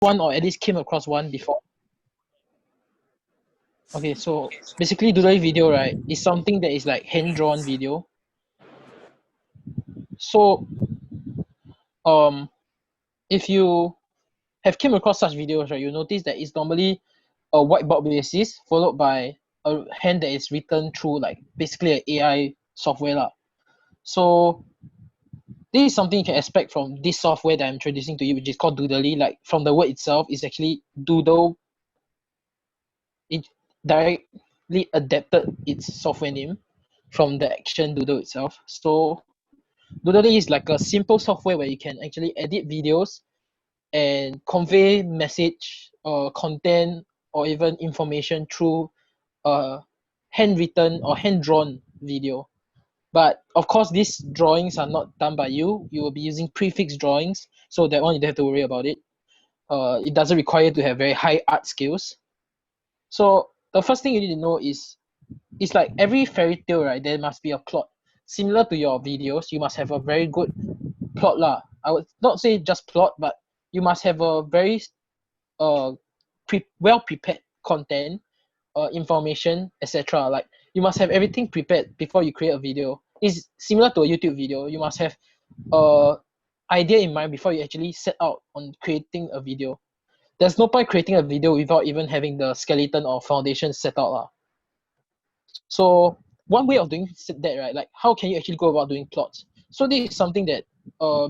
one or at least came across one before? Okay, so basically Doodle video, right, is something that is like hand-drawn video. So if you have came across such videos, right, you notice that it's normally a whiteboard basis followed by a hand that is written through like basically an AI software lah. So this is something you can expect from this software that I'm introducing to you, which is called Doodly. Like from the word itself, is actually doodle. It directly adapted its software name from the action doodle itself. So Doodly is like a simple software where you can actually edit videos and convey message or content or even information through a handwritten or hand-drawn video. But of course, these drawings are not done by you. You will be using prefix drawings, so that one you don't have to worry about it. It doesn't require you to have very high art skills. So the first thing you need to know is, it's like every fairy tale, right? There must be a plot. Similar to your videos, you must have a very good plot lah. I would not say just plot, but you must have a very uh well prepared content, information, etc. Like you must have everything prepared before you create a video. It's similar to a YouTube video. You must have a idea in mind before you actually set out on creating a video. There's no point creating a video without even having the skeleton or foundation set out lah. So one way of doing that, right? Like how can you actually go about doing plots? So this is something that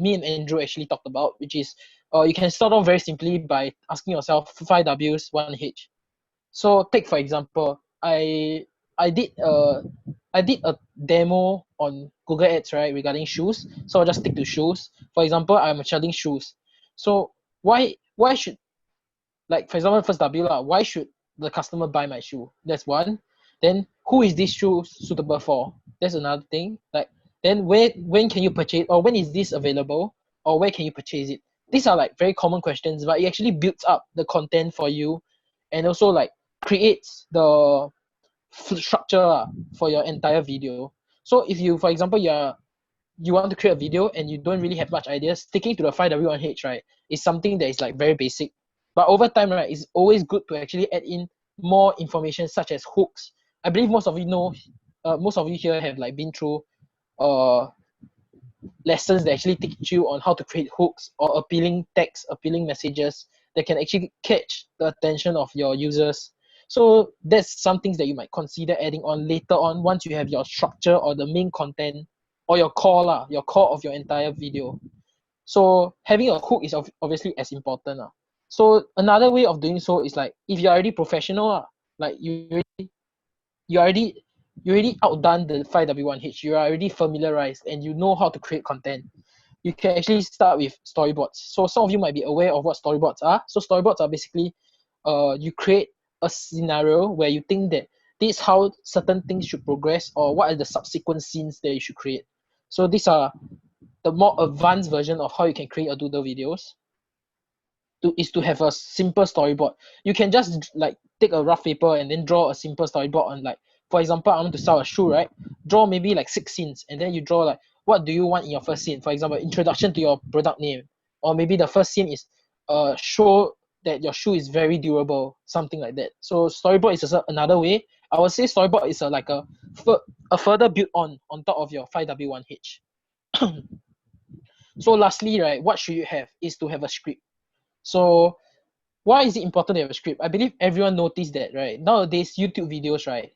me and Andrew actually talked about, which is you can start off very simply by asking yourself 5Ws, 1H. So take for example, I did a demo on Google Ads, right, regarding shoes. So I'll just stick to shoes. For example, I'm selling shoes. So why should, like for example, first W lah, why should the customer buy my shoe? That's one. Then who is this shoe suitable for? That's another thing. Like then when can you purchase, or when is this available, or where can you purchase it? These are like very common questions, but it actually builds up the content for you, and also like creates the structure for your entire video. So if you, for example, you want to create a video and you don't really have much ideas, sticking to the 5W1H, right, is something that is like very basic. But over time, right, it's always good to actually add in more information such as hooks. I believe most of you know, most of you here have like been through uh lessons that actually teach you on how to create hooks or appealing text, appealing messages that can actually catch the attention of your users. So that's some things that you might consider adding on later on once you have your structure or the main content or your core lah, your core of your entire video. So having a hook is obviously as important lah. So another way of doing so is like if you're already professional lah, like you already you already outdone the 5W1H, you are already familiarized and you know how to create content, you can actually start with storyboards. So some of you might be aware of what storyboards are. So storyboards are basically you create a scenario where you think that this is how certain things should progress, or what are the subsequent scenes that you should create. So these are the more advanced version of how you can create a doodle videos. Is to have a simple storyboard. You can just like take a rough paper and then draw a simple storyboard on, like for example, I want to sell a shoe, right? Draw maybe like 6 scenes, and then you draw like what do you want in your first scene. For example, introduction to your product name, or maybe the first scene is show that your shoe is very durable, something like that. So storyboard is also another way. I would say storyboard is like a further build on top of your 5W1H. So lastly, right, what should you have is to have a script. So why is it important to have a script? I believe everyone noticed that, right? Nowadays, YouTube videos, right,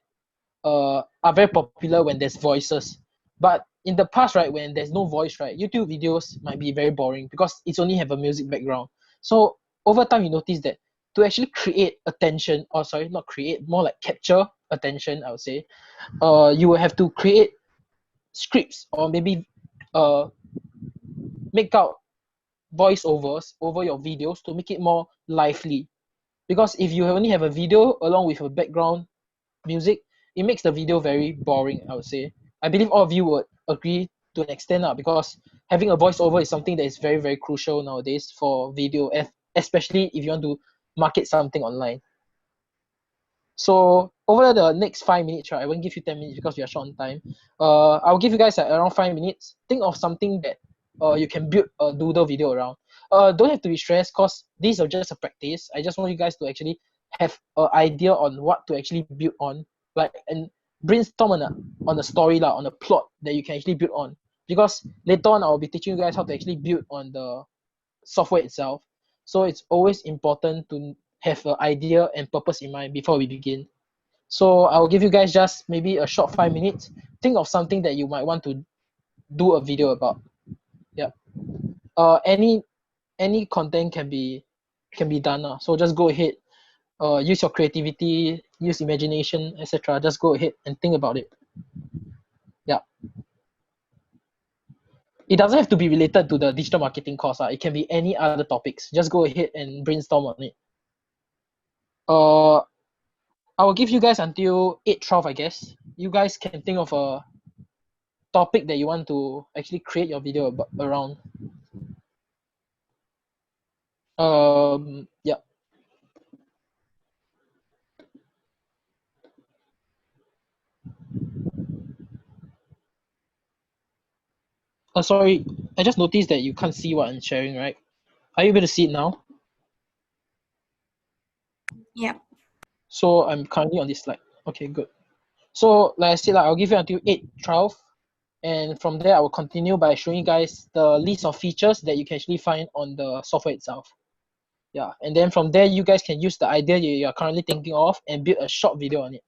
are very popular when there's voices. But in the past, right, when there's no voice, right, YouTube videos might be very boring because it's only have a music background. So over time, you notice that to actually create attention, or sorry, not create, more like capture attention, I would say, you will have to create scripts, or maybe make out voiceovers over your videos to make it more lively. Because if you only have a video along with a background music, it makes the video very boring, I would say. I believe all of you would agree to an extent because having a voiceover is something that is very, very crucial nowadays for video, especially if you want to market something online. So over the next 5 minutes, right, I won't give you 10 minutes because we are short on time. I'll give you guys around 5 minutes. Think of something that you can build a doodle video around. don't have to be stressed because these are just a practice. I just want you guys to actually have an idea on what to actually build on, like, and brainstorm on a story lah, on a plot that you can actually build on. Because later on I'll be teaching you guys how to actually build on the software itself. So it's always important to have an idea and purpose in mind before we begin. So I'll give you guys just maybe a short 5 minutes. Think of something that you might want to do a video about. Yeah. Any content can be done. So just go ahead. Use your creativity, use imagination, etc. Just go ahead and think about it. Yeah. It doesn't have to be related to the digital marketing course. It can be any other topics. Just go ahead and brainstorm on it. Uh, I will give you guys until 8:12, I guess. You guys can think of a topic that you want to actually create your video around. Yeah. Sorry, I just noticed that you can't see what I'm sharing, right? Are you able to see it now? Yeah. So I'm currently on this slide. Okay, good. So like I said, I'll give you until 8:12, and from there I will continue by showing you guys the list of features that you can actually find on the software itself. Yeah, and then from there you guys can use the idea you're currently thinking of and build a short video on it.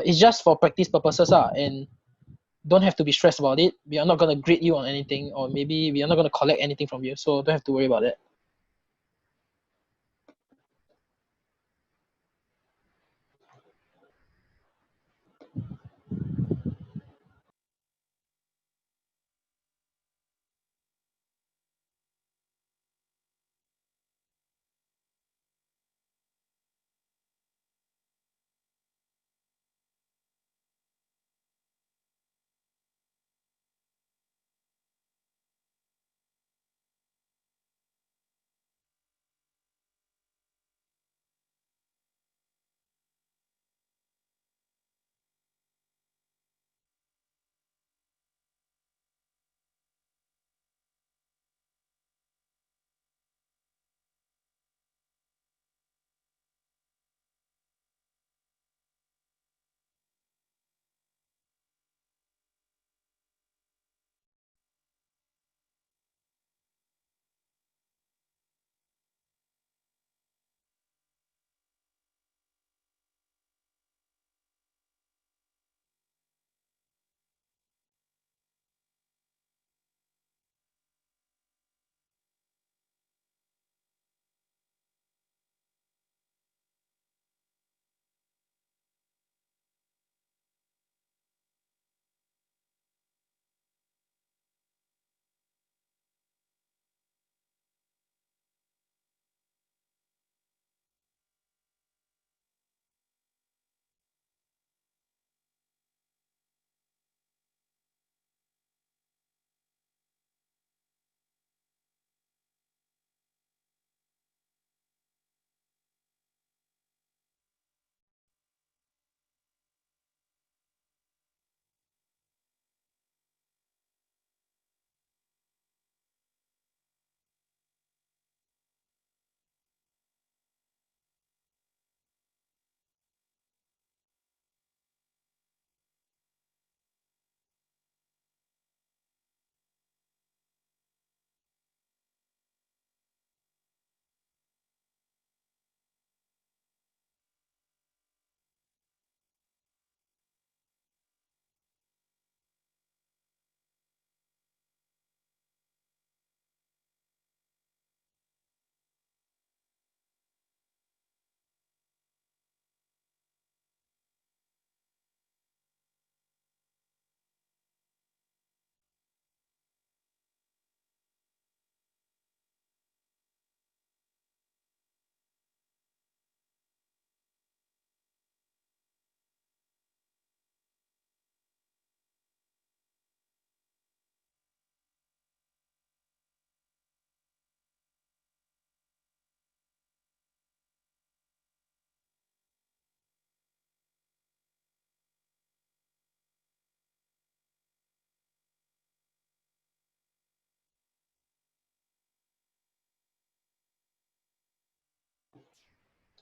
It's just for practice purposes, and don't have to be stressed about it. We are not gonna grade you on anything, or maybe we are not gonna collect anything from you, so don't have to worry about that.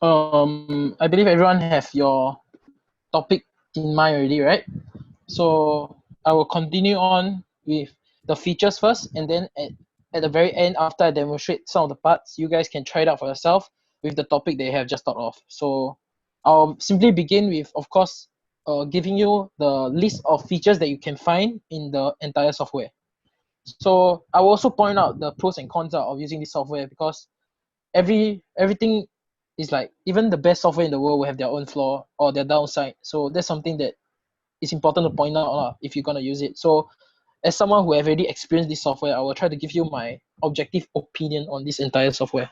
I believe everyone have your topic in mind already, right? So I will continue on with the features first, and then at the very end, after I demonstrate some of the parts, you guys can try it out for yourself with the topic they have just thought of. So I'll simply begin with, of course, giving you the list of features that you can find in the entire software. So I will also point out the pros and cons of using this software, because everything is like, even the best software in the world will have their own flaw or their downside. So that's something that is important to point out if you're gonna use it. So as someone who have already experienced this software, I will try to give you my objective opinion on this entire software.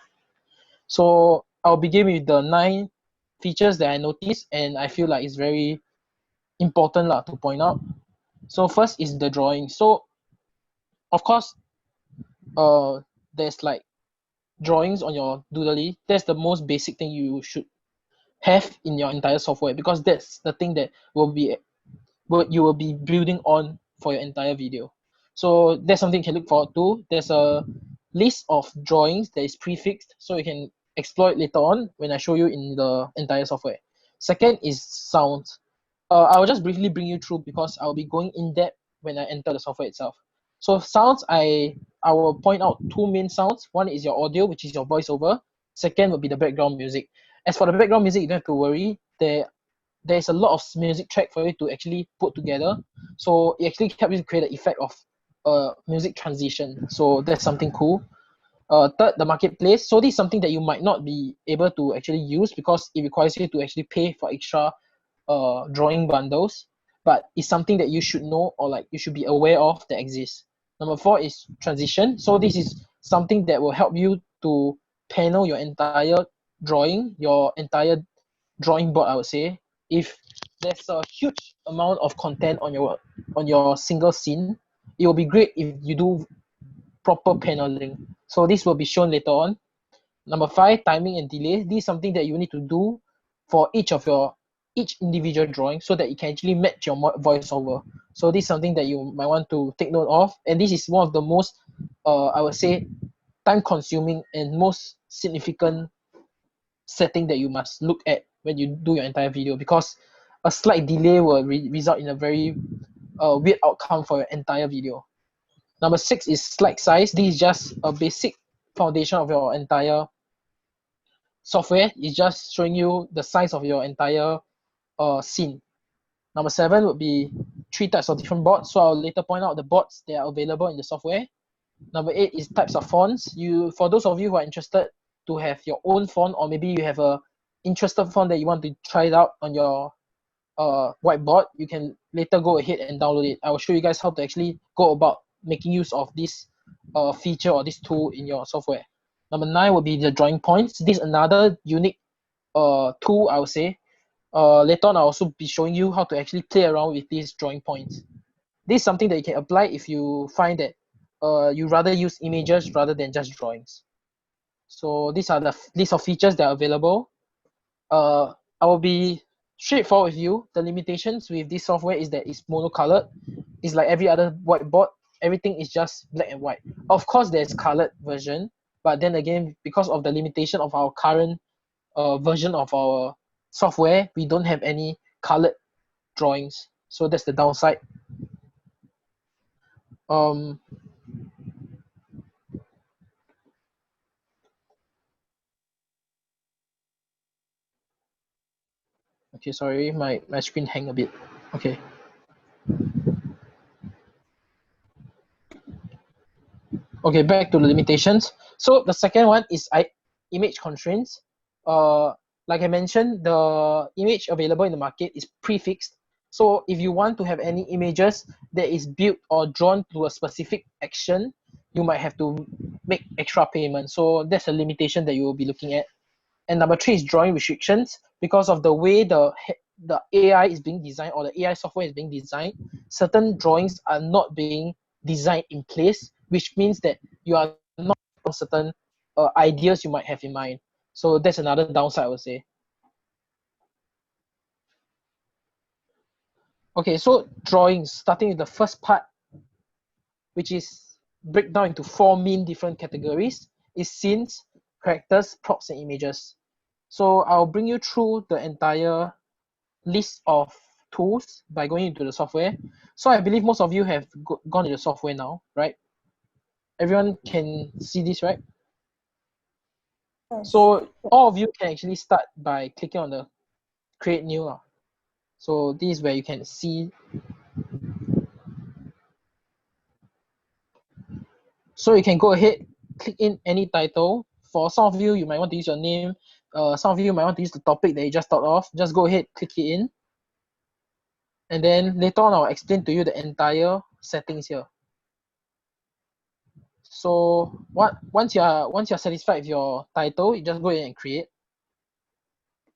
So I'll begin with the 9 features that I noticed and I feel like it's very important to point out. So first is the drawing. So of course, uh there's like drawings on your Doodly. That's the most basic thing you should have in your entire software, because that's the thing that what you will be building on for your entire video. So that's something you can look forward to. There's a list of drawings that is prefixed, so you can exploit later on when I show you in the entire software. Second is sounds. I will just briefly bring you through, because I'll be going in depth when I enter the software itself. So sounds, I will point out 2 main sounds. One is your audio, which is your voiceover. Second would be the background music. As for the background music, you don't have to worry. There's a lot of music track for you to actually put together. So it actually helps you to create the effect of music transition. So that's something cool. Third, the marketplace. So this is something that you might not be able to actually use, because it requires you to actually pay for extra drawing bundles, but it's something that you should know, or like you should be aware of, that exists. Number 4 is transition. So this is something that will help you to panel your entire drawing, your entire drawing board, I would say. If there's a huge amount of content on your single scene, it will be great if you do proper paneling. So this will be shown later on. Number 5, timing and delay. This is something that you need to do for each individual drawing, so that it can actually match your voiceover. So this is something that you might want to take note of, and this is one of the most, I would say, time consuming and most significant setting that you must look at when you do your entire video, because a slight delay will result in a very weird outcome for your entire video. Number 6 is slide size. This is just a basic foundation of your entire software. It's just showing you the size of your entire scene. Number 7 would be 3 types of different boards. So I'll later point out the boards that are available in the software. Number 8 is types of fonts. For those of you who are interested to have your own font, or maybe you have a interested font that you want to try it out on your whiteboard, you can later go ahead and download it. I will show you guys how to actually go about making use of this feature or this tool in your software. Number 9 would be the drawing points. This is another unique tool, I would say. Later on, I'll also be showing you how to actually play around with these drawing points. This is something that you can apply if you find that you rather use images rather than just drawings. So these are the list of features that are available. I will be straightforward with you. The limitations with this software is that it's monocolored. It's like every other whiteboard. Everything is just black and white. Of course, there's colored version, but then again, because of the limitation of our current version of our software, we don't have any colored drawings. So that's the downside. Um, okay, sorry, my screen hang a bit. Okay. Okay, back to the limitations. So the second one is image constraints. Uh, like I mentioned, the image available in the market is prefixed. So if you want to have any images that is built or drawn to a specific action, you might have to make extra payment. So that's a limitation that you will be looking at. And number 3 is drawing restrictions. Because of the way the AI is being designed, or the AI software is being designed, certain drawings are not being designed in place, which means that you are not on certain ideas you might have in mind. So that's another downside, I would say. Okay, so drawings, starting with the first part, which is break down into 4 main different categories, is scenes, characters, props, and images. So I'll bring you through the entire list of tools by going into the software. So I believe most of you have gone to the software now, right? Everyone can see this, right? Yes. So all of you can actually start by clicking on the create new. So this is where you can see. So you can go ahead, click in any title. For some of you, you might want to use your name. Some of you might want to use the topic that you just thought of. Just go ahead, click it in. And then later on, I'll explain to you the entire settings here. So once you're satisfied with your title, you just go ahead and create.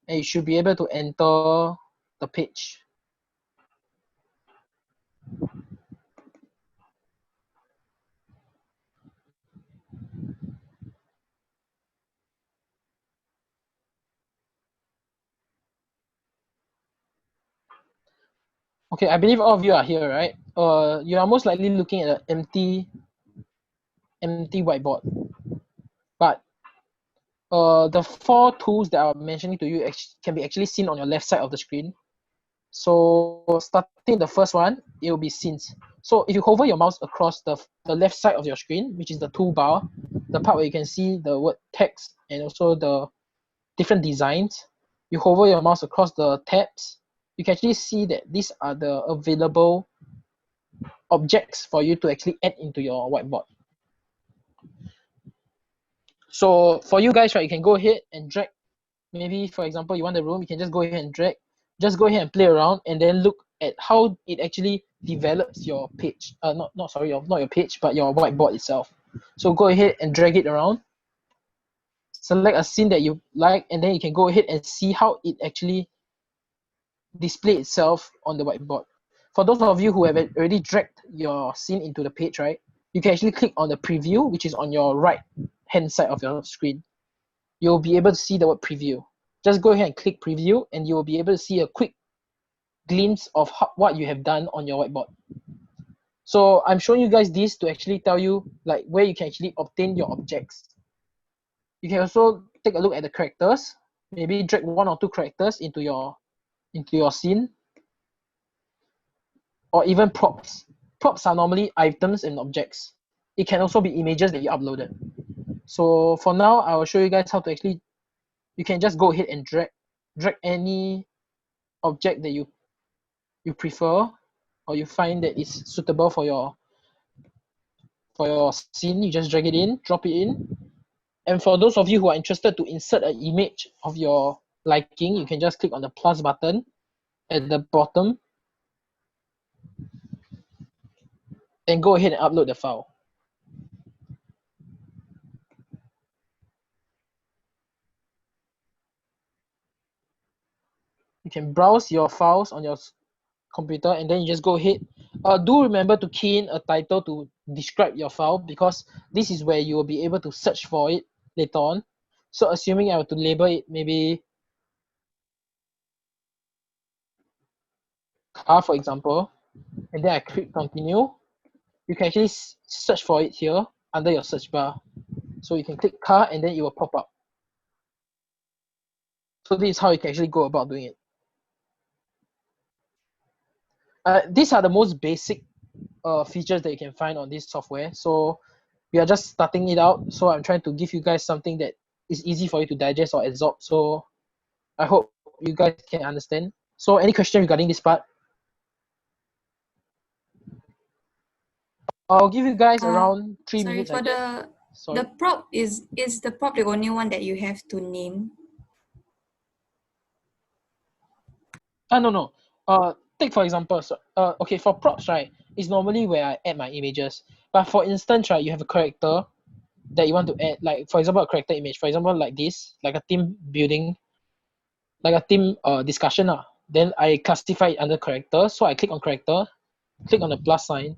And you should be able to enter the page. Okay, I believe all of you are here, right? You are most likely looking at an empty whiteboard. But the four tools that I'm mentioning to you can be actually seen on your left side of the screen. So starting the first one, it will be scenes. So if you hover your mouse across the left side of your screen, which is the toolbar, the part where you can see the word text and also the different designs, you hover your mouse across the tabs, you can actually see that these are the available objects for you to actually add into your whiteboard. So for you guys, right, you can go ahead and drag. Maybe for example, you want the room, you can just go ahead and drag. Just go ahead and play around and then look at how it actually develops your page. Not your page, but your whiteboard itself. So go ahead and drag it around. Select a scene that you like, and then you can go ahead and see how it actually display itself on the whiteboard. For those of you who have already dragged your scene into the page, right, you can actually click on the preview, which is on your right hand side of your screen. You'll be able to see the word preview. Just go ahead and click preview and you will be able to see a quick glimpse of what you have done on your whiteboard. So I'm showing you guys this to actually tell you like where you can actually obtain your objects. You can also take a look at the characters, maybe drag one or two characters into your scene, or even props. Props are normally items and objects. It can also be images that you uploaded. So for now, I will show you guys how to actually, you can just go ahead and drag any object that you prefer or you find that is suitable for your scene. You just drag it in, drop it in. And for those of you who are interested to insert an image of your liking, you can just click on the plus button at the bottom and go ahead and upload the file. You can browse your files on your computer and then you just go ahead. Do remember to key in a title to describe your file, because this is where you will be able to search for it later on. So assuming I were to label it maybe car, for example, and then I click continue, you can actually search for it here under your search bar. So you can click car and then it will pop up. So this is how you can actually go about doing it. These are the most basic features that you can find on this software. So we are just starting it out. So I'm trying to give you guys something that is easy for you to digest or absorb. So I hope you guys can understand. So any question regarding this part? I'll give you guys around 3 Sorry, minutes, I for guess. the Sorry. prop is the prop the only one that you have to name? No. Take for example, so, okay, for props, right, it's normally where I add my images. But for instance, right, you have a character that you want to add, like for example, a character image. For example, like this, like a team building, like a team discussion. Then I classify it under character. So I click on character, click on the plus sign,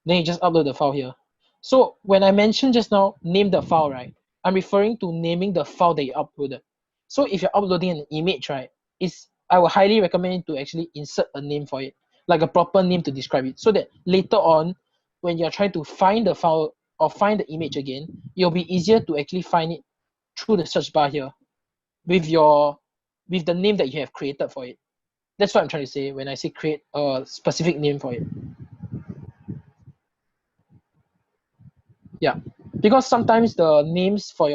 then you just upload the file here. So when I mentioned just now, name the file, right, I'm referring to naming the file that you uploaded. So if you're uploading an image, right, I would highly recommend you to actually insert a name for it, like a proper name to describe it, so that later on, when you're trying to find the file or find the image again, it'll be easier to actually find it through the search bar here. with the name that you have created for it. That's what I'm trying to say when I say create a specific name for it. Yeah, because sometimes the names for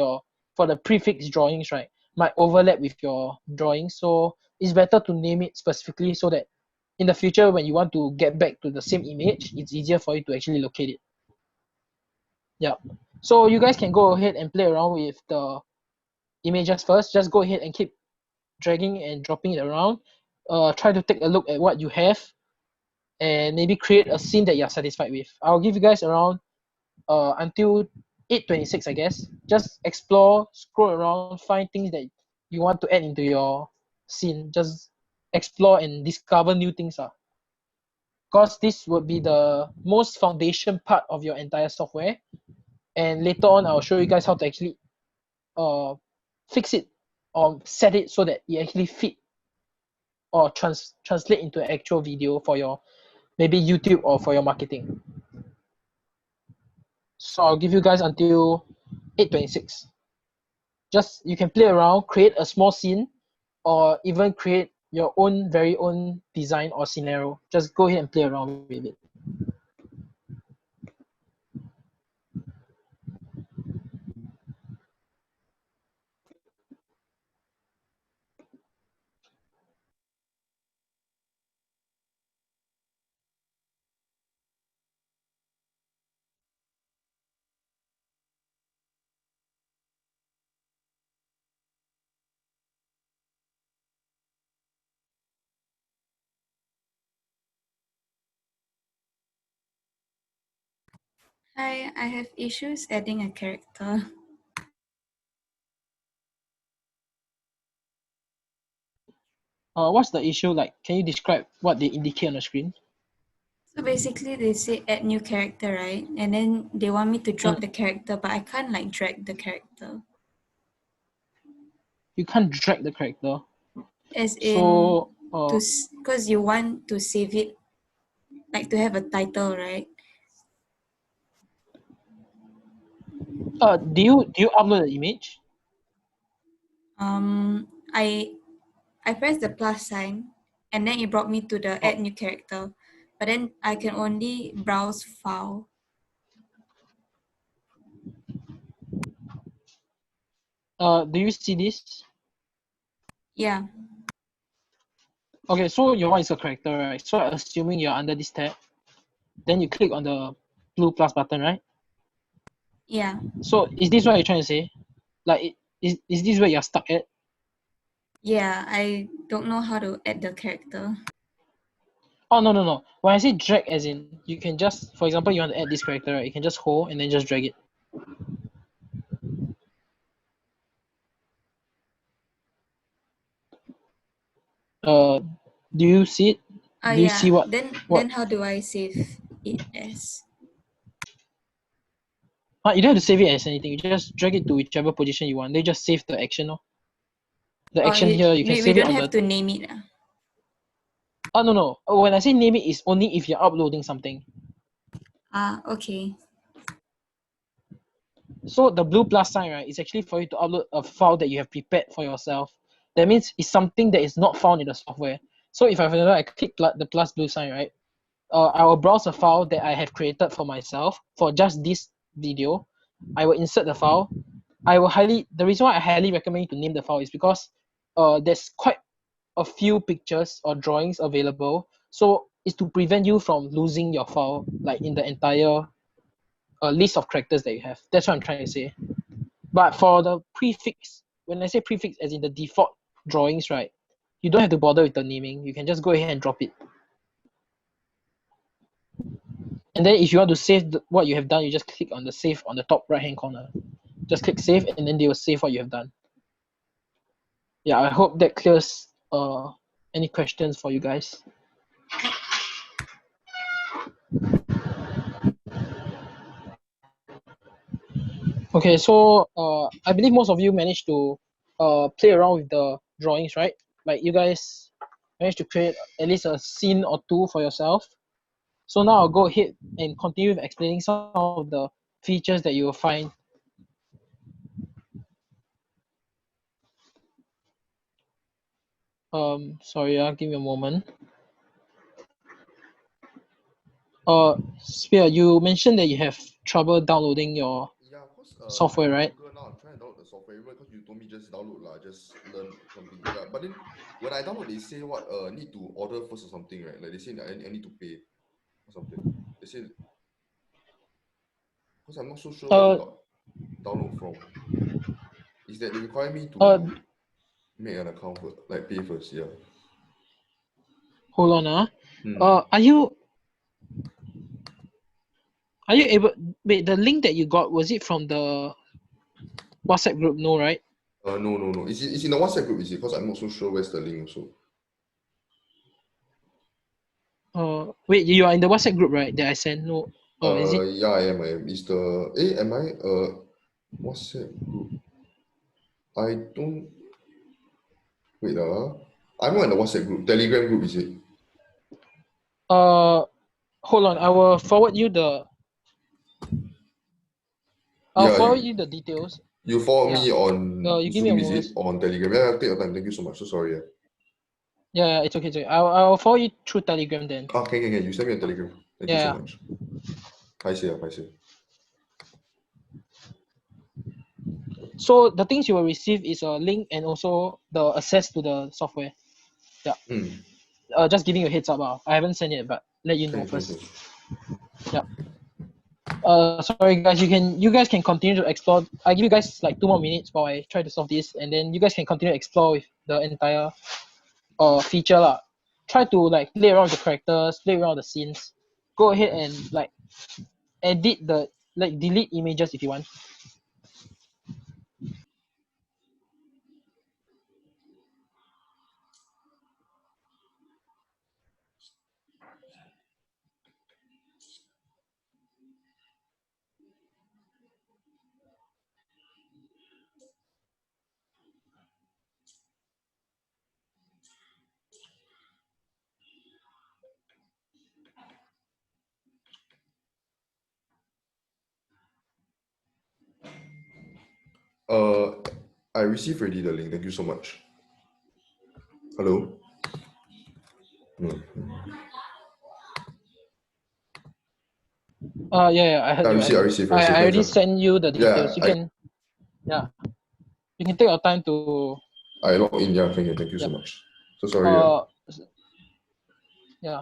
the prefix drawings, right, might overlap with your drawing. So it's better to name it specifically so that in the future when you want to get back to the same image, it's easier for you to actually locate it. Yeah. So you guys can go ahead and play around with the images first. Just go ahead and keep dragging and dropping it around. Try to take a look at what you have and maybe create a scene that you're satisfied with. I'll give you guys around until 8:26, I guess. Just explore, scroll around, find things that you want to add into your scene. Just explore and discover new things. Because this would be the most foundation part of your entire software. And later on, I'll show you guys how to actually uh, fix it or set it so that it actually fit or translate into an actual video for your maybe YouTube or for your marketing. So I'll give you guys until 8:26. Just you can play around, create a small scene, or even create your own very own design or scenario. Just go ahead and play around with it. Hi, I have issues adding a character. What's the issue like? Can you describe what they indicate on the screen? So basically they say add new character, right? And then they want me to drop Mm, the character, but I can't like drag the character. you can't drag the character. As in So because you want to save it, like to have a title, right? do you upload the image? Um, I pressed the plus sign, and then it brought me to the Oh, add new character. But then I can only browse file. do you see this? Yeah, Okay, so your one is a character, right? So assuming you're under this tab, then you click on the blue plus button, right? yeah, So is this what you're trying to say? Like, is this where you're stuck at? yeah. I don't know how to add the character. Oh, no, no, no. When I say drag, as in, you can just, for example, you want to add this character, right? You can just hold and then just drag it. Uh, do you see it? Do you see Yeah. what, Then what? how do I save it as? You don't have to save it as anything. You just drag it to whichever position you want. They just save the action, no? The Oh, action here, you can we save it don't on have the. to name it. Oh, no, no. When I say name it, it's only if you're uploading something. Okay. So the blue plus sign, right, is actually for you to upload a file that you have prepared for yourself. That means it's something that is not found in the software. So if I, for example, I click the plus blue sign, right, I will browse a file that I have created for myself for just this video. I will insert the file. The reason why I highly recommend you to name the file is because there's quite a few pictures or drawings available. So it's to prevent you from losing your file, like in the entire list of characters that you have. That's what I'm trying to say. But for the prefix, when I say prefix as in the default drawings, right, you don't have to bother with the naming. You can just go ahead and drop it. And then if you want to save what you have done, you just click on the save on the top right hand corner. Just click save and then they will save what you have done. Yeah, I hope that clears any questions for you guys. Yep. Okay, so I believe most of you managed to play around with the drawings, right? Like you guys managed to create at least a scene or two for yourself. So now I'll go ahead and continue with explaining some of the features that you will find. Sorry, give me a moment. Spear, you mentioned that you have trouble downloading your Yeah, because software, I'm on right? Google now. I'm trying to download the software because you told me just download lah, just learn something. Yeah, but then when I download, they say what need to order first or something, right? Like they say that I need to pay or something. They say because I'm not so sure where to Uh, download from. Is that they require me uh, to make an account first, like pay first? Yeah. hold on, Hmm. are you able? Wait, the link that you got, was it from the WhatsApp group? No, right? No. It's in the WhatsApp group, is it? Because I'm not so sure where's the link also. Wait, you are in the WhatsApp group, right? That I sent. No. Oh, is it? Yeah, I am. Is the am I WhatsApp group? I don't wait. I'm not in the WhatsApp group. Telegram group, is it? Hold on. I will forward you the. I'll Yeah, forward you the details. you follow Yeah. me on You give me a Zoom, is moment. it? On Telegram. Yeah, take your time. Thank you so much. So sorry. Yeah. Yeah, it's okay. It's okay. I'll forward you through Telegram then. Can. You send me on Telegram. Thank you so Yeah. much. I see. So the things you will receive is a link and also the access to the software. Yeah. Hmm. Just giving you a heads up. I haven't sent it, but let you know Can. first. Yeah. Sorry guys, you guys can continue to explore. I give you guys like 2 more minutes while I try to solve this, and then you guys can continue to explore with the entire feature lah. Try to like play around with the characters, play around with the scenes. Go ahead and like edit the like delete images if you want. Uh, I received already the link. Thank you so much. Hello. Hmm. Yeah, I heard you. I received. I Thanks. already sent you the Yeah, details. Yeah, you can take your time to I log in. Yeah, thank you so yeah. much. So sorry. Yeah. Uh, yeah.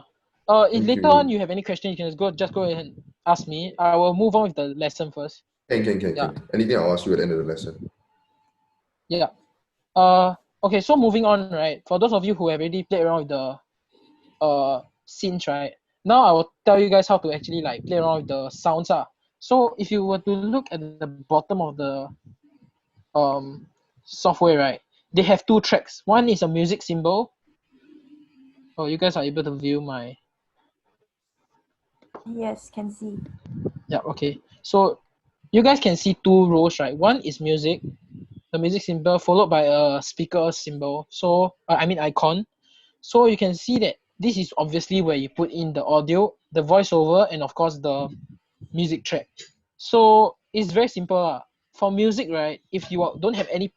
If Thank later on you. you have any question, you can just go ahead and ask me. I will move on with the lesson first. Yeah, Can. Anything I'll ask you at the end of the lesson. yeah. Okay. So moving on, right? For those of you who have already played around with the scenes, right? Now I will tell you guys how to actually like play around with the sounds. So if you were to look at the bottom of the um software, right? They have two tracks. One is a music symbol. Oh, you guys are able to view my. Yes, can see. Yeah, okay. So you guys can see two rows, right? One is music, the music symbol, followed by a speaker symbol. So I mean icon. So you can see that this is obviously where you put in the audio, the voiceover, and of course the music track. So it's very simple. For music, right? If you don't have any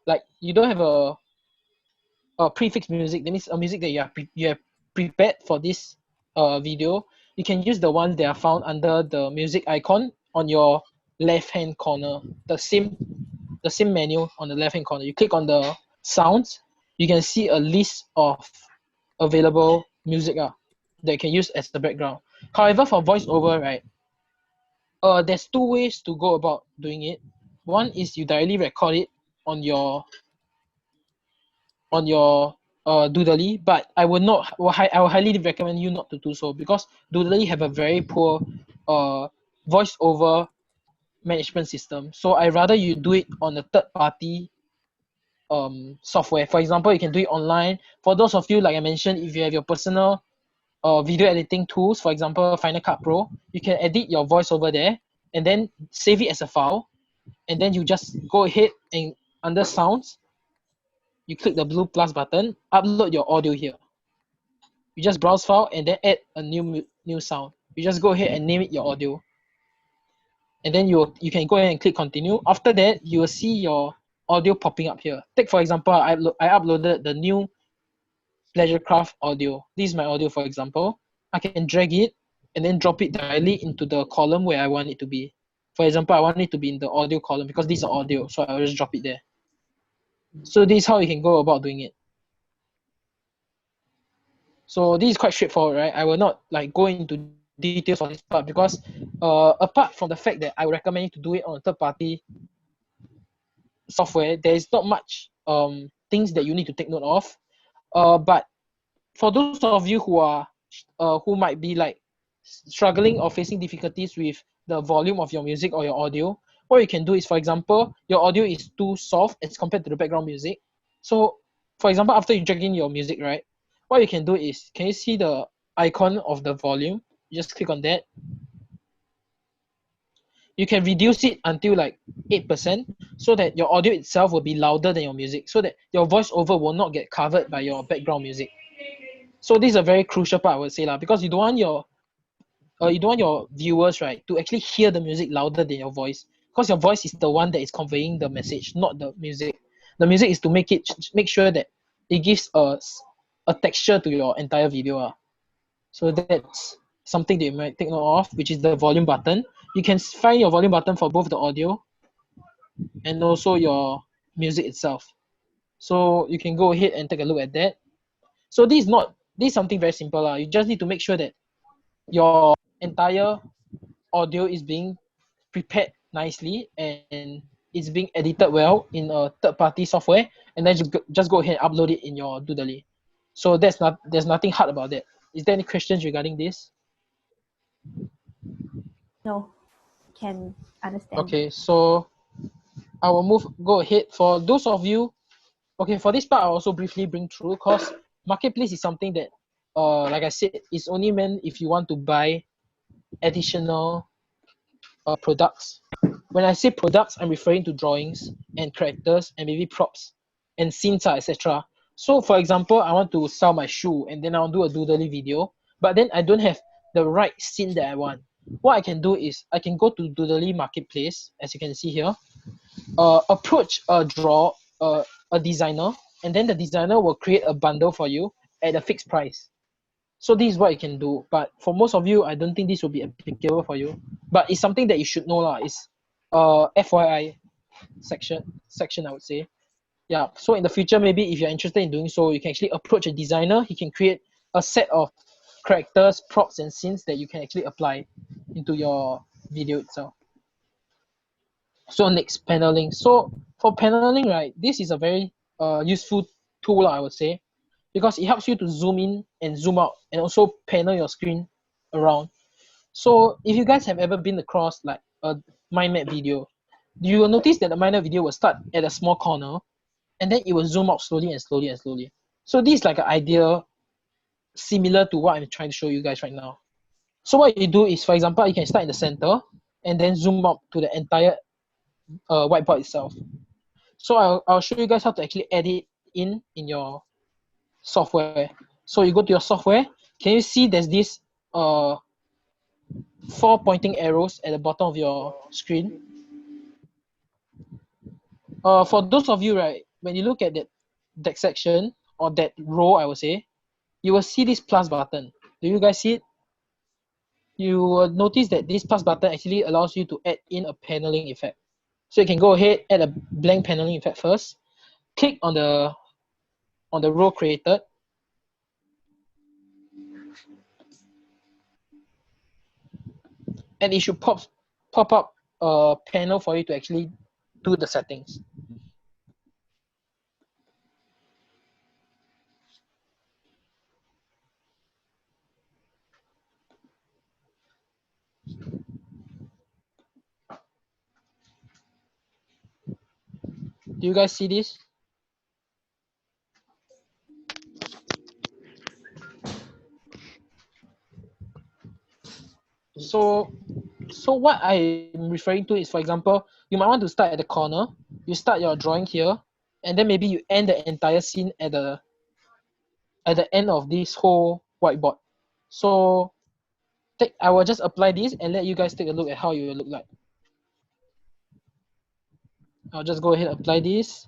like you don't have a prefix music, that means a music that you have prepared for this video, you can use the ones that are found under the music icon on your left hand corner. The same menu on the left hand corner. You click on the sounds, you can see a list of available music that you can use as the background. However, for voiceover, right, there's two ways to go about doing it. One is you directly record it on your Doodly, but I would not. I will highly recommend you not to do so because Doodly have a very poor voiceover management system. So I rather you do it on a third party software. For example, you can do it online. For those of you like I mentioned, if you have your personal video editing tools, for example, Final Cut Pro, you can edit your voice over there and then save it as a file, and then you just go ahead and under sounds, you click the blue plus button, upload your audio here. You just browse file and then add a new sound. You just go ahead and name it your audio, and then you can go ahead and click continue. After that, you will see your audio popping up here. Take for example, I uploaded the new Leisurecraft audio. This is my audio, for example. I can drag it and then drop it directly into the column where I want it to be. For example, I want it to be in the audio column because this is audio, so I'll just drop it there. So this is how you can go about doing it. So this is quite straightforward, right? I will not like go into details on this part because apart from the fact that I would recommend you to do it on a third-party software, there is not much things that you need to take note of. But for those of you who might be like struggling or facing difficulties with the volume of your music or your audio, what you can do is, for example, your audio is too soft as compared to the background music. So, for example, after you drag in your music, right, what you can do is, can you see the icon of the volume? You just click on that. You can reduce it until like 8% so that your audio itself will be louder than your music, so that your voiceover will not get covered by your background music. So this is a very crucial part, I would say, because you don't want your viewers, right, to actually hear the music louder than your voice, because your voice is the one that is conveying the message, not the music. The music is to make sure that it gives a texture to your entire video. So that's something that you might take note of, which is the volume button. You can find your volume button for both the audio and also your music itself. So you can go ahead and take a look at that. So this is something very simple. You just need to make sure that your entire audio is being prepared nicely and it's being edited well in a third-party software, and then just go ahead and upload it in your Doodly. So there's nothing hard about that. Is there any questions regarding this? No, can understand. Okay, so I will go ahead. For those of you, okay, for this part I'll also briefly bring through, because marketplace is something that like I said, is only meant if you want to buy additional products. When I say products, I'm referring to drawings and characters and maybe props and scenes, etc. So for example, I want to sell my shoe and then I'll do a Doodly video, but then I don't have the right scene that I want. What I can do is I can go to Doodly marketplace, as you can see here, approach a designer, and then the designer will create a bundle for you at a fixed price. So this is what you can do. But for most of you, I don't think this will be applicable for you. But it's something that you should know. It's FYI section, I would say. Yeah. So in the future, maybe if you're interested in doing so, you can actually approach a designer. He can create a set of characters, props, and scenes that you can actually apply into your video itself. So next, paneling. So for paneling, right, this is a very useful tool, I would say, because it helps you to zoom in and zoom out and also panel your screen around. So if you guys have ever been across like a mind map video, you will notice that the mind map video will start at a small corner and then it will zoom out slowly and slowly and slowly. So this is like an idea similar to what I'm trying to show you guys right now. So what you do is, for example, you can start in the center and then zoom out to the entire whiteboard itself. So I'll show you guys how to actually edit in your software. So you go to your software. Can you see there's this 4 pointing arrows at the bottom of your screen? For those of you, right, when you look at that section or that row, I would say, you will see this plus button. Do you guys see it? You will notice that this plus button actually allows you to add in a paneling effect. So you can go ahead, add a blank paneling effect first. Click on the row created. And it should pop up a panel for you to actually do the settings. Do you guys see this? So what I'm referring to is, for example, you might want to start at the corner. You start your drawing here, and then maybe you end the entire scene at the end of this whole whiteboard. So I will just apply this and let you guys take a look at how you will look like. I'll just go ahead and apply this.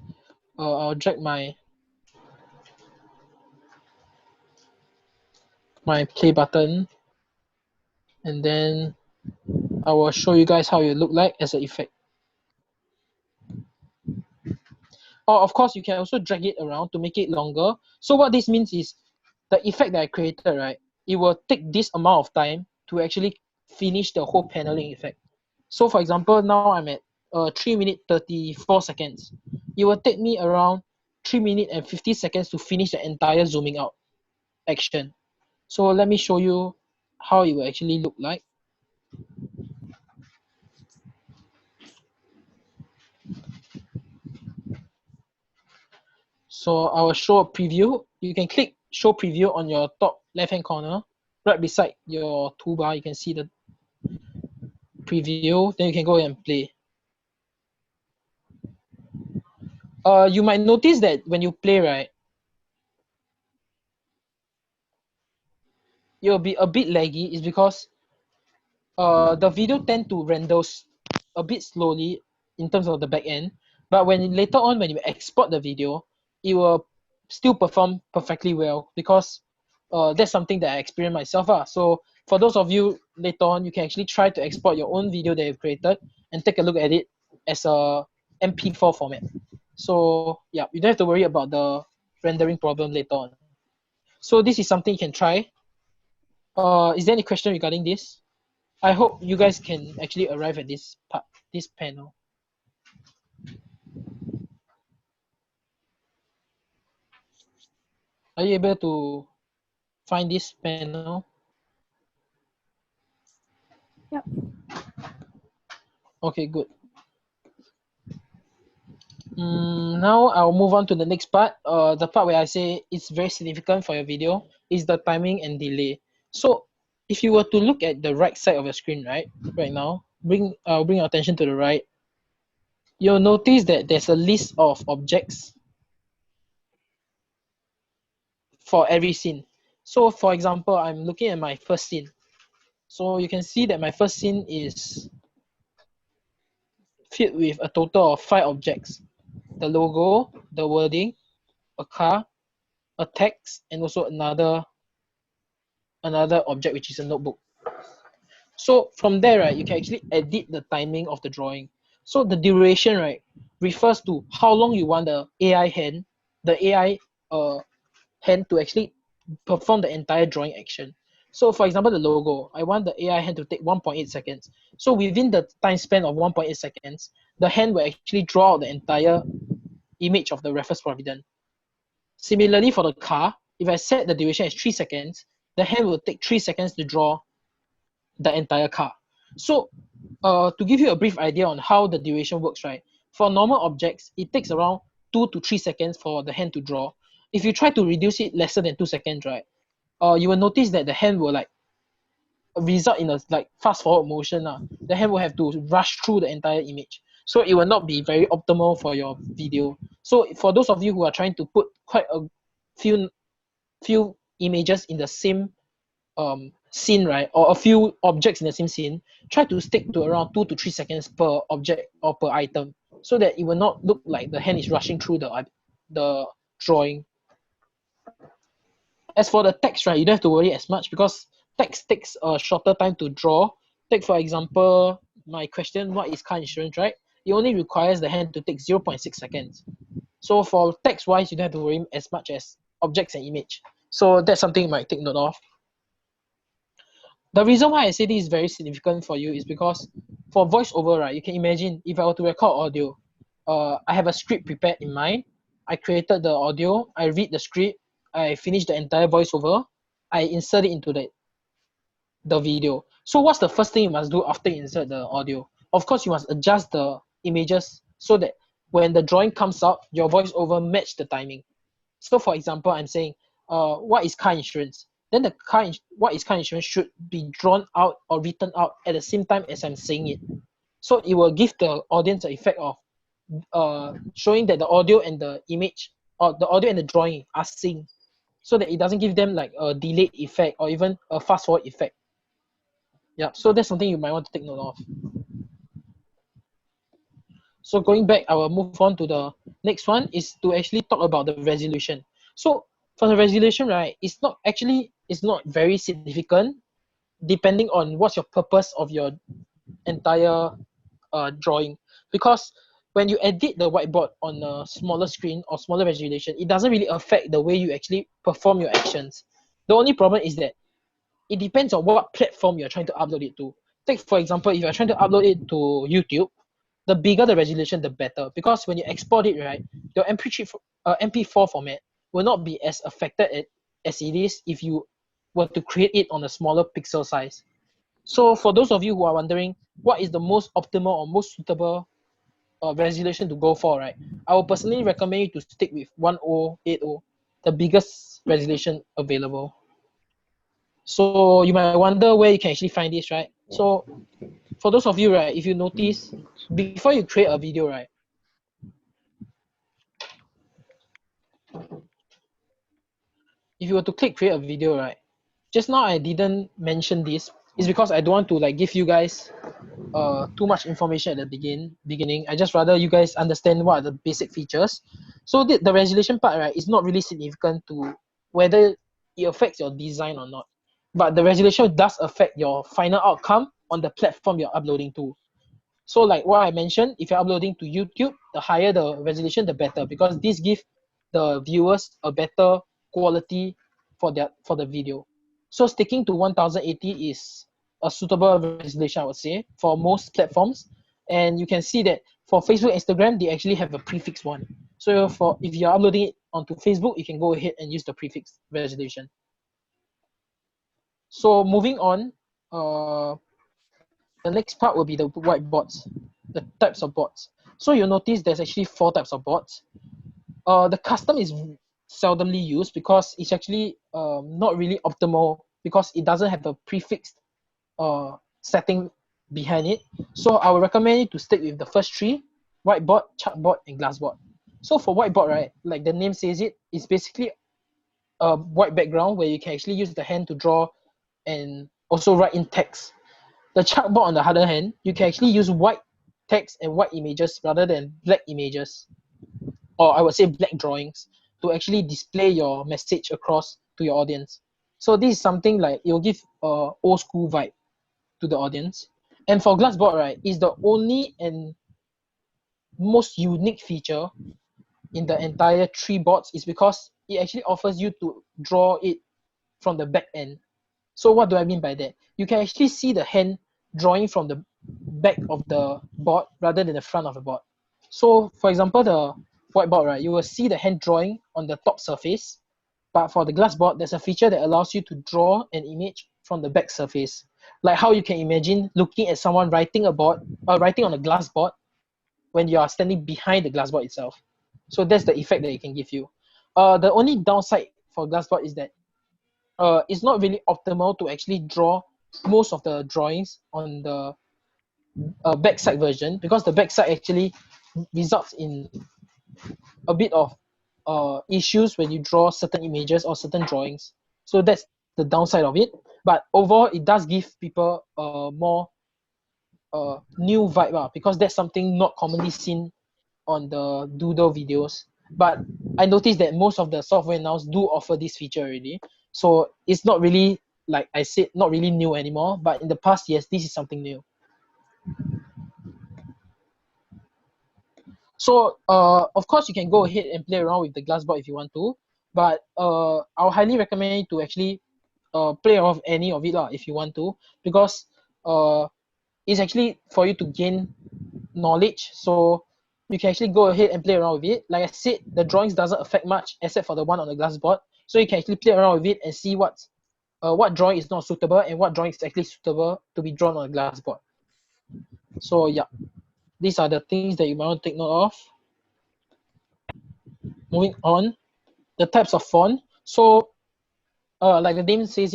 I'll drag my my play button, and then I will show you guys how it look like as an effect. Or of course, you can also drag it around to make it longer. So what this means is the effect that I created, right? It will take this amount of time to actually finish the whole paneling effect. So for example, now I'm at 3 minutes 34 seconds. It will take me around 3 minutes and 50 seconds to finish the entire zooming out action. So let me show you how it will actually look like. So I will show a preview. You can click show preview on your top left hand corner, right beside your toolbar. You can see the preview. Then you can go and play. You might notice that when you play, right, you'll be a bit laggy. It's because the video tend to render a bit slowly in terms of the back end, but when later on when you export the video, it will still perform perfectly well because that's something that I experienced myself. So for those of you later on, you can actually try to export your own video that you've created and take a look at it as a MP4 format. So yeah, you don't have to worry about the rendering problem later on. So this is something you can try. Is there any question regarding this? I hope you guys can actually arrive at this part, this panel. Are you able to find this panel? Yep. Okay, good. Now I'll move on to the next part. The part where I say it's very significant for your video is the timing and delay. So if you were to look at the right side of your screen, right now, bring your attention to the right. You'll notice that there's a list of objects for every scene. So for example, I'm looking at my first scene. So you can see that my first scene is filled with a total of 5 objects: the logo, the wording, a car, a text, and also another object, which is a notebook. So from there, right, you can actually edit the timing of the drawing. So the duration, right, refers to how long you want the AI hand to actually perform the entire drawing action. So for example, the logo, I want the AI hand to take 1.8 seconds. So within the time span of 1.8 seconds, the hand will actually draw out the entire image of the Raffles Provident. Similarly for the car, if I set the duration as 3 seconds, the hand will take 3 seconds to draw the entire car. So to give you a brief idea on how the duration works, right? For normal objects, it takes around 2 to 3 seconds for the hand to draw. If you try to reduce it lesser than 2 seconds, right, you will notice that the hand will like result in a like fast forward motion. The hand will have to rush through the entire image. So it will not be very optimal for your video. So for those of you who are trying to put quite a few images in the same scene, right, or a few objects in the same scene, try to stick to around 2 to 3 seconds per object or per item, so that it will not look like the hand is rushing through the drawing. As for the text, right, you don't have to worry as much because text takes a shorter time to draw. Take for example my question, what is car insurance, right? It only requires the hand to take 0.6 seconds. So for text wise, you don't have to worry as much as objects and image. So that's something you might take note of. The reason why I say this is very significant for you is because for voiceover, right, you can imagine if I were to record audio, I have a script prepared in mind. I created the audio, I read the script, I finish the entire voiceover, I insert it into the video. So what's the first thing you must do after you insert the audio? Of course, you must adjust the images so that when the drawing comes out, your voiceover match the timing. So for example, I'm saying, what is car insurance? Then what is car insurance should be drawn out or written out at the same time as I'm saying it. So it will give the audience the effect of showing that the audio and the image or the audio and the drawing are synced, so that it doesn't give them like a delayed effect or even a fast forward effect. Yeah, so that's something you might want to take note of. So going back, I will move on to the next one is to actually talk about the resolution. So for the resolution, right, it's not actually is not very significant depending on what's your purpose of your entire drawing. Because when you edit the whiteboard on a smaller screen or smaller resolution, it doesn't really affect the way you actually perform your actions. The only problem is that it depends on what platform you're trying to upload it to. Take for example, if you're trying to upload it to YouTube, the bigger the resolution, the better. Because when you export it, right, your MP4 format will not be as affected as it is if you were to create it on a smaller pixel size. So for those of you who are wondering what is the most optimal or most suitable resolution to go for, right, I would personally recommend you to stick with 1080, the biggest resolution available. So you might wonder where you can actually find this, right? So for those of you, right, if you notice, before you create a video, right, if you were to click create a video, right, just now I didn't mention this. It's because I don't want to like give you guys too much information at the beginning. I just rather you guys understand what are the basic features. So the resolution part, right, is not really significant to whether it affects your design or not. But the resolution does affect your final outcome on the platform you're uploading to. So like what I mentioned, if you're uploading to YouTube, the higher the resolution, the better, because this gives the viewers a better quality for the video. So sticking to 1080 is a suitable resolution, I would say, for most platforms. And you can see that for Facebook, Instagram, they actually have a prefix one. So if you're uploading it onto Facebook, you can go ahead and use the prefix resolution. So moving on, the next part will be the whiteboards, the types of boards. So you'll notice there's actually 4 types of boards. The custom is seldomly used because it's actually not really optimal because it doesn't have a prefixed setting behind it. So I would recommend you to stick with the first 3, whiteboard, chalkboard, and glassboard. So for whiteboard, right, like the name says it's basically a white background where you can actually use the hand to draw and also write in text. The chalkboard, on the other hand, you can actually use white text and white images rather than black images, or I would say black drawings, to actually display your message across to your audience. So this is something like it will give a old school vibe to the audience. And for glassboard, right, is the only and most unique feature in the entire 3 boards is because it actually offers you to draw it from the back end. So what do I mean by that? You can actually see the hand drawing from the back of the board rather than the front of the board. So for example, the whiteboard, right, you will see the hand drawing on the top surface, but for the glass board, there's a feature that allows you to draw an image from the back surface. Like how you can imagine looking at someone writing writing on a glass board when you are standing behind the glass board itself. So that's the effect that it can give you. The only downside for glass board is that it's not really optimal to actually draw most of the drawings on the backside version, because the backside actually results in a bit of issues when you draw certain images or certain drawings. So that's the downside of it. But overall, it does give people a more new vibe, because that's something not commonly seen on the doodle videos. But I noticed that most of the software now do offer this feature already. So it's not really, like I said, not really new anymore. But in the past, yes, this is something new. So of course, you can go ahead and play around with the glassboard if you want to. But I'll highly recommend you to actually play around with any of it if you want to, because it's actually for you to gain knowledge. So you can actually go ahead and play around with it. Like I said, the drawings doesn't affect much except for the one on the glass board. So you can actually play around with it and see what drawing is not suitable and what drawing is actually suitable to be drawn on a glass board. So yeah, these are the things that you might want to take note of. Moving on, the types of font. So like the name says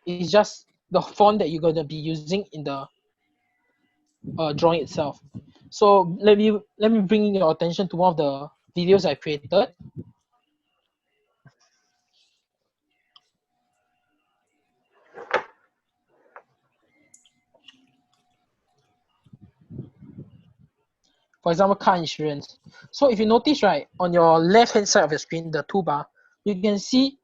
it's just the font that you're going to be using in the drawing itself. So let me bring your attention to one of the videos I created. For example, car insurance. So if you notice, right, on your left hand side of the screen, the toolbar, you can see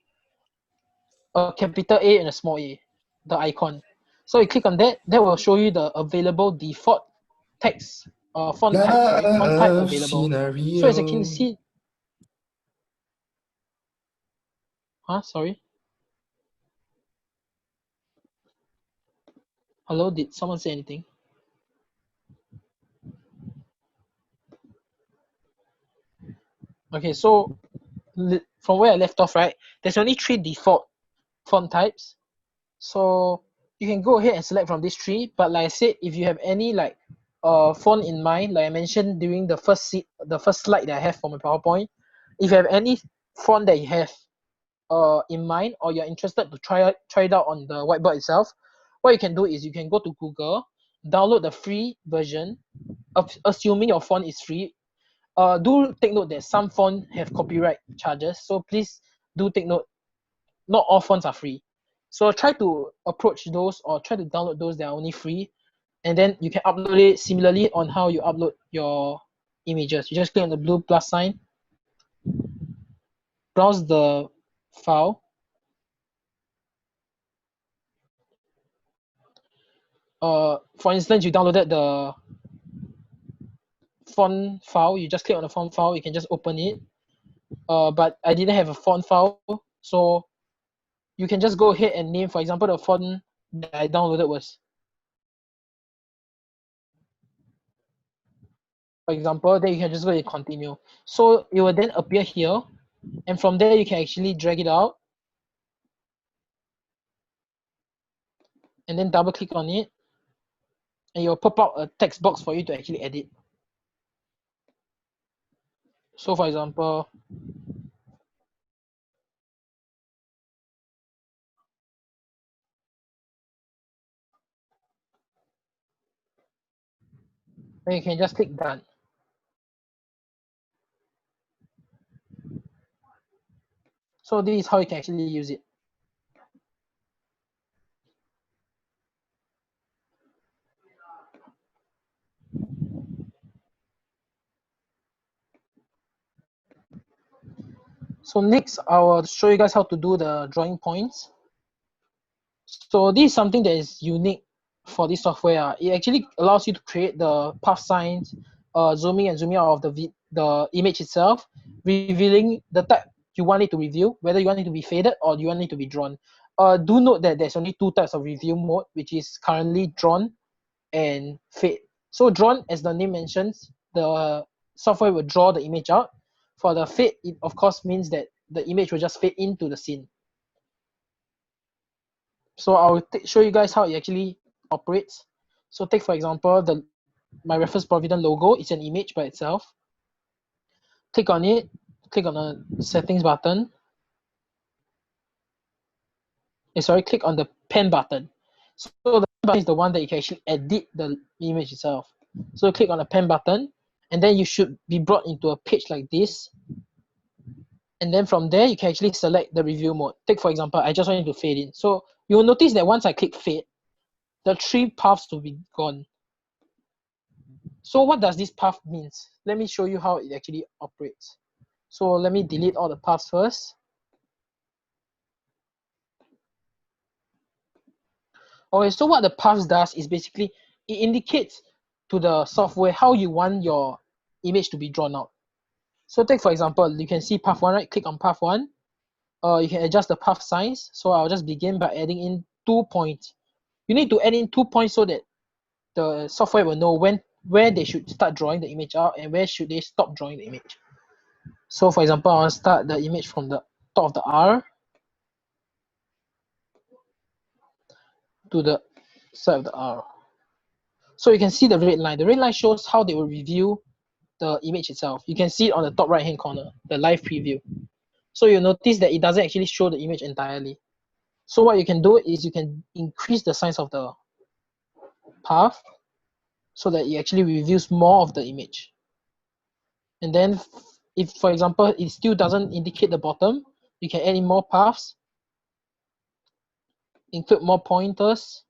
a capital A and a small a, the icon. So you click on that, that will show you the available default text, font type available. So as you can see, sorry. Hello, did someone say anything? Okay, so from where I left off, right, there's only 3 default font types. So you can go ahead and select from these 3, but like I said, if you have any like font in mind, like I mentioned during the first slide that I have for my PowerPoint, if you have any font that you have in mind, or you're interested to try it out on the whiteboard itself, what you can do is you can go to Google, download the free version, assuming your font is free. Do take note that some fonts have copyright charges, so please do take note, not all fonts are free. So try to approach those or try to download those that are only free, and then you can upload it similarly on how you upload your images. You just click on the blue plus sign, browse the file. For instance, you downloaded the font file, you just click on the font file, you can just open it. But I didn't have a font file, so you can just go ahead and name, for example, the font that I downloaded was, for example, then you can just go and continue. So it will then appear here, and from there you can actually drag it out and then double click on it, and it will pop out a text box for you to actually edit. So for example, then you can just click done. So this is how you can actually use it. So next, I will show you guys how to do the drawing points. So this is something that is unique for this software. It actually allows you to create the path signs, zooming and zooming out of the image itself, revealing the type you want it to review, whether you want it to be faded or you want it to be drawn. Do note that there's only 2 types of review mode, which is currently drawn and fade. So drawn, as the name mentions, the software will draw the image out. For the fade, it of course means that the image will just fade into the scene. So I'll show you guys how it actually operates. So take, for example, my Raffles Provident logo is an image by itself. Click on it, click on the settings button. Click on the pen button. So the pen button is the one that you can actually edit the image itself. So click on the pen button, and then you should be brought into a page like this. And then from there, you can actually select the review mode. Take, for example, I just want it to fade in. So you will notice that once I click fade, the 3 paths will be gone. So what does this path means? Let me show you how it actually operates. So let me delete all the paths first. Okay, so what the paths does is basically it indicates to the software how you want your image to be drawn out. So take, for example, you can see path 1, right? Click on path 1. You can adjust the path size. So I'll just begin by adding in 2 points. You need to add in 2 points so that the software will know where they should start drawing the image out and where should they stop drawing the image. So for example, I'll start the image from the top of the R to the side of the R. So you can see the red line. The red line shows how they will review the image itself. You can see it on the top right hand corner, the live preview. So you'll notice that it doesn't actually show the image entirely. So what you can do is you can increase the size of the path so that it actually reviews more of the image. And then if, for example, it still doesn't indicate the bottom, you can add in more paths, include more pointers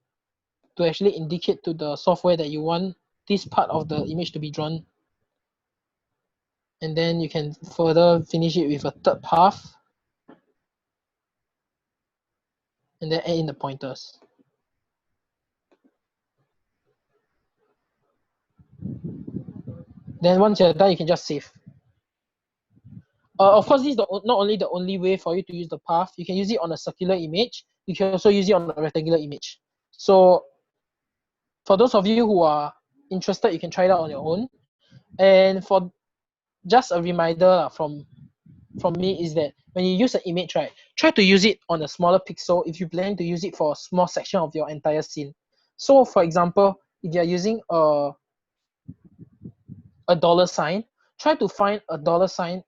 to actually indicate to the software that you want this part of the image to be drawn. And then you can further finish it with a third path. and then add in the pointers. Then once you're done, you can just save. Of course, this is not only the only way for you to use the path. You can use it on a circular image. You can also use it on a rectangular image. So for those of you who are interested, you can try it out on your own. And for just a reminder from me is that when you use an image, right, try to use it on a smaller pixel if you plan to use it for a small section of your entire scene. So for example, if you're using a dollar sign, try to find a dollar sign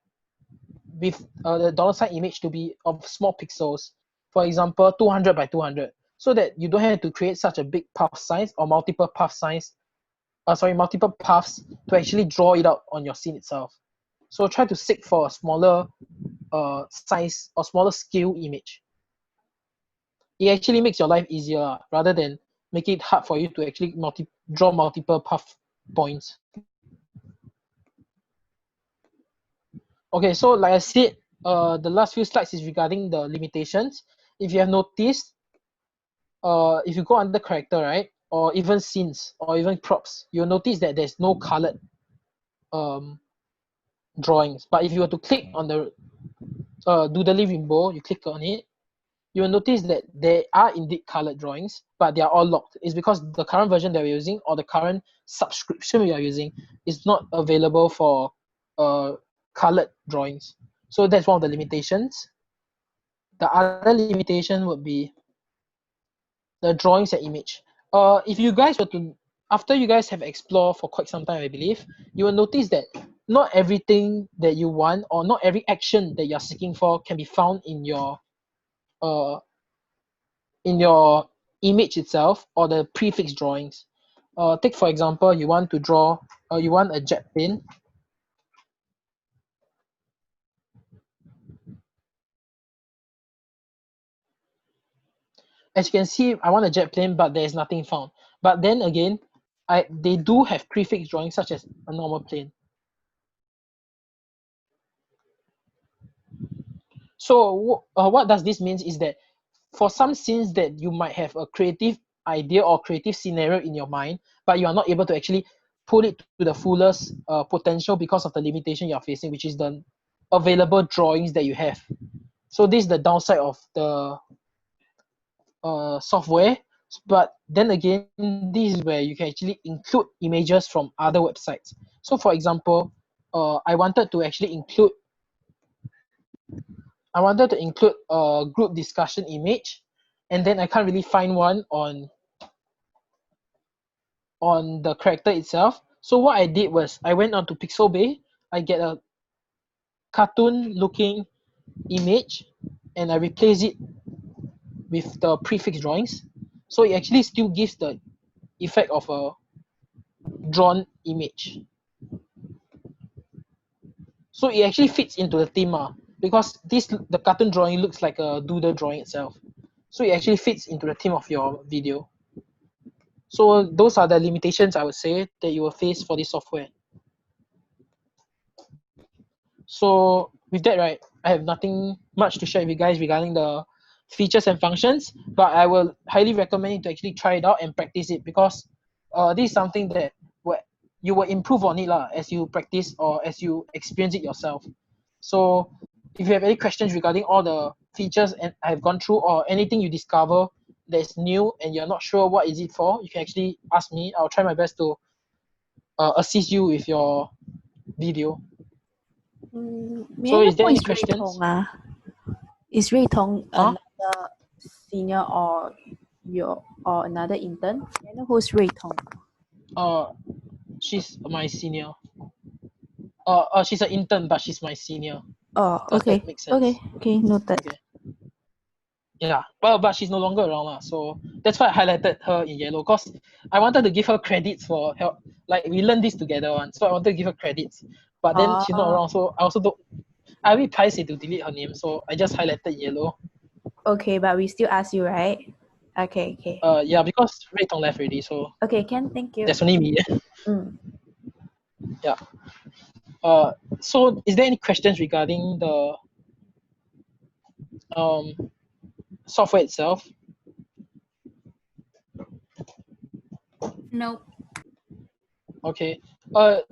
with the dollar sign image to be of small pixels. For example, 200 by 200, so that you don't have to create such a big path size or multiple path size. Multiple paths to actually draw it out on your scene itself. So try to seek for a smaller size or smaller scale image. It actually makes your life easier rather than make it hard for you to actually draw multiple path points. Okay, so like I said, the last few slides is regarding the limitations. If you have noticed, if you go under character, right, or even scenes or even props, you'll notice that there's no colored drawings. But if you were to click on the Doodly rainbow, you click on it, you will notice that there are indeed colored drawings, but they are all locked. It's because the current version that we're using or the current subscription we are using is not available for colored drawings. So that's one of the limitations. The other limitation would be the drawings and image. If you guys were to, after you guys have explored for quite some time, I believe, you will notice that not everything that you want or not every action that you're seeking for can be found in your image itself or the prefix drawings. Take for example, you want to draw, you want a jet plane. As you can see, I want a jet plane, but there is nothing found. But then again, they do have prefix drawings such as a normal plane. So what does this mean is that for some scenes that you might have a creative idea or creative scenario in your mind, but you are not able to actually put it to the fullest potential because of the limitation you're facing, which is the available drawings that you have. So this is the downside of the software. But then again, this is where you can actually include images from other websites. So for example, I wanted to include a group discussion image, and then I can't really find one on the character itself. So what I did was I went onto Pixelbay, I get a cartoon looking image, and I replace it with the prefix drawings. So it actually still gives the effect of a drawn image. So it actually fits into the theme because the cartoon drawing looks like a doodle drawing itself. So it actually fits into the theme of your video. So those are the limitations I would say that you will face for this software. So with that, right, I have nothing much to share with you guys regarding the features and functions, but I will highly recommend you to actually try it out and practice it because this is something that you will improve on it as you practice or as you experience it yourself. So if you have any questions regarding all the features and I have gone through or anything you discover that's new and you're not sure what is it for, you can actually ask me. I'll try my best to assist you with your video. May So I know is there who any is Ray questions? Tong? Is Ray Tong Huh? another senior or another intern? May I know who's Ray Tong? She's my senior. She's an intern, but she's my senior. Oh, Does okay. that make sense? Okay, noted. Okay. Yeah, but she's no longer around so that's why I highlighted her in yellow because I wanted to give her credits for help. Like we learned this together so I wanted to give her credits. But then she's not around, so I also don't. I will price it to delete her name, so I just highlighted yellow. Okay, but we still ask you, right? Okay. Yeah, because Ray Tong left already, so Okay, Ken, thank you. there's only me. Yeah. So is there any questions regarding the software itself? Nope. Okay.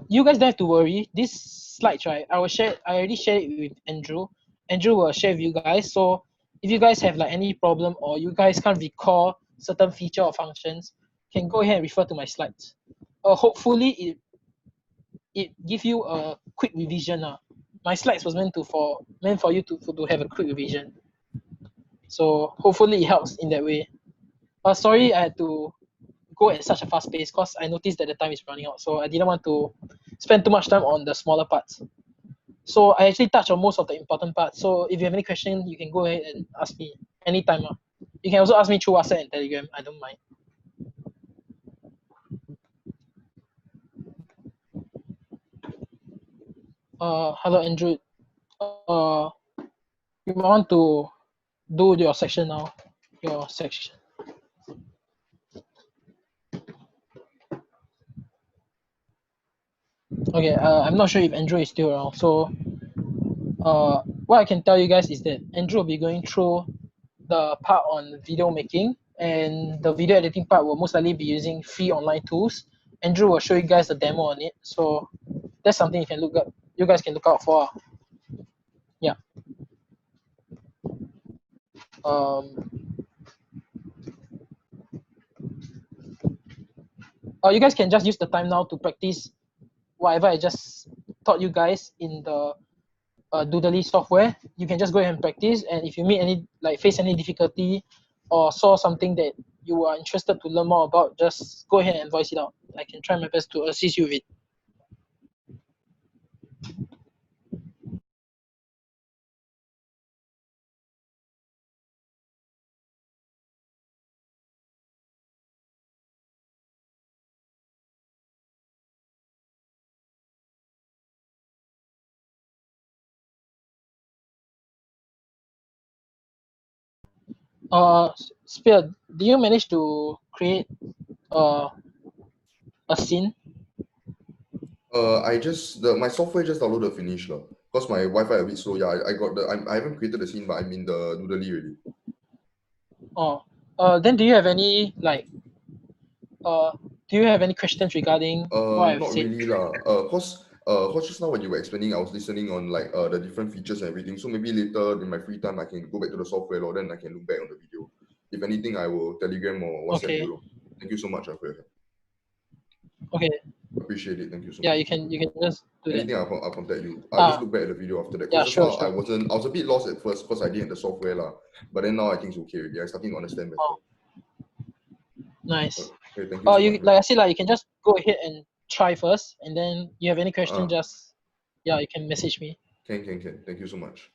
You guys don't have to worry. These slides, right? I already shared it with Andrew. Andrew will share with you guys. So if you guys have like any problem or you guys can't recall certain feature or functions, you can go ahead and refer to my slides. Hopefully it give you a quick revision. My slides was meant for you to have a quick revision. So hopefully it helps in that way. Sorry I had to go at such a fast pace because I noticed that the time is running out. So I didn't want to spend too much time on the smaller parts. So I actually touched on most of the important parts. So if you have any question, you can go ahead and ask me anytime. You can also ask me through WhatsApp and Telegram. I don't mind. Hello Andrew. You might want to do your section now. Your section. Okay. I'm not sure if Andrew is still around. So what I can tell you guys is that Andrew will be going through the part on video making, and the video editing part will most likely be using free online tools. Andrew will show you guys the demo on it, so that's something you can look up. You guys can look out for. Yeah. You guys can just use the time now to practice whatever I just taught you guys in the Doodly software. You can just go ahead and practice, and if you face any difficulty or saw something that you are interested to learn more about, just go ahead and voice it out. I can try my best to assist you with it. Spear, do you manage to create a scene? My software just downloaded finish lah. Cause my Wi-Fi a bit slow. Yeah, I haven't created the scene, but I'm in the Doodly already. Then do you have any questions regarding what I've Not said? really lah. Cause just now when you were explaining, I was listening on like the different features and everything. So maybe later in my free time, I can go back to the software or then I can look back on the video. If anything, I will Telegram or WhatsApp Okay. you lor. Thank you so much for your help. Okay. Appreciate it. Thank you so Yeah, much. you can just do that. Anything, I'll contact you. I'll just look back at the video after that. Yeah, Cause just now sure. I was a bit lost at first because I didn't have the software lah. But then now I think it's okay already. I'm starting to understand better. Nice. Okay, thank you so much. Like I said, you can just go ahead and try first, and then you have any question, you can message me. Can. Thank you so much.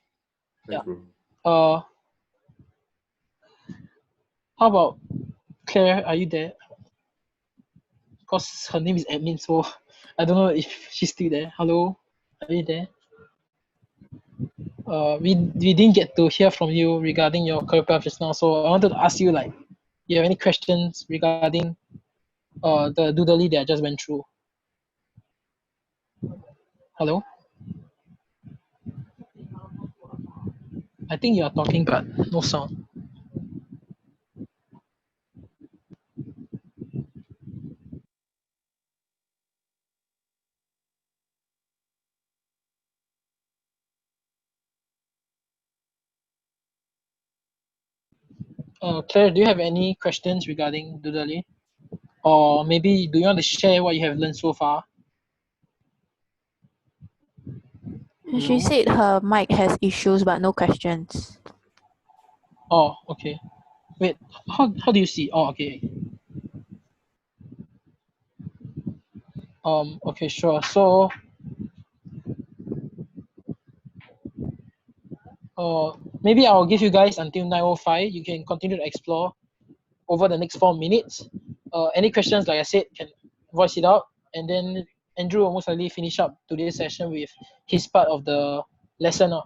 Thanks, bro. How about Claire? Are you there? Because her name is admin, so I don't know if she's still there. Hello, are you there? We didn't get to hear from you regarding your career path just now, so I wanted to ask you you have any questions regarding the Doodly that I just went through? Hello? I think you are talking but no sound. Claire, do you have any questions regarding Doodly? Or maybe do you want to share what you have learned so far? She said her mic has issues but no questions. Oh, okay. Wait, how do you see? Oh, okay. Okay, sure. So maybe I'll give you guys until 9:05. You can continue to explore over the next 4 minutes. Any questions, like I said, can voice it out, and then Andrew will most likely finish up today's session with his part of the lesson.